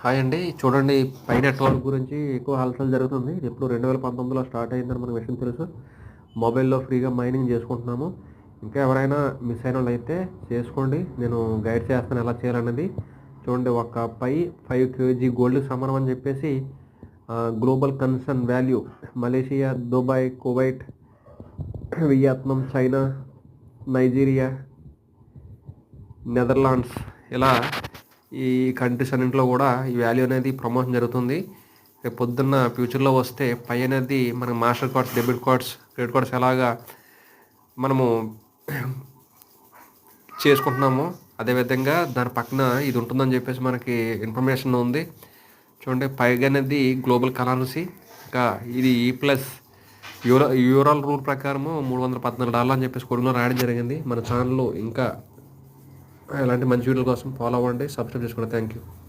Hi అండి. చూడండి, pi network గురించి ఎక్కువ హల్చల్ జరుగుతుంది. ఇది ఎప్పుడు 2019లో స్టార్ట్ అయిందని మనకు విషయం తెలుసు. మొబైల్‌లో ఫ్రీగా మైనింగ్ చేసుకుంటున్నాము. ఇంకా ఎవరైనా మిస్ అయినోళ్ళు అయితే చేసుకోండి. నేను గైడ్ చేస్తాను ఎలా చేయాలనేది. చూడండి, ఒక 5 కేజీ గోల్డ్‌కి సమానం అని చెప్పేసి global concern value Malaysia, Dubai, Kuwait, Vietnam, China, Nigeria, Netherlands ఇలా ఈ కంట్రీస్ అన్నింటిలో కూడా ఈ వాల్యూ అనేది ప్రమోషన్ జరుగుతుంది. రేపు పొద్దున్న ఫ్యూచర్లో వస్తే పై అనేది మన master cards, debit cards, credit cards ఎలాగా మనము చేసుకుంటున్నాము అదేవిధంగా దాని పక్కన ఇది ఉంటుందని చెప్పేసి మనకి ఇన్ఫర్మేషన్ ఉంది. చూడండి, పైగా అనేది గ్లోబల్ కరెన్సీ. ఇంకా ఇది ప్లస్ యూరల్ రూల్ ప్రకారము $314 అని చెప్పేసి కొడుకులో రాయడం జరిగింది. మన ఛానల్లో ఇంకా ఇలాంటి మంచి వీడియోల కోసం ఫాలో అవ్వండి, సబ్స్క్రైబ్ చేసుకోండి. Thank you.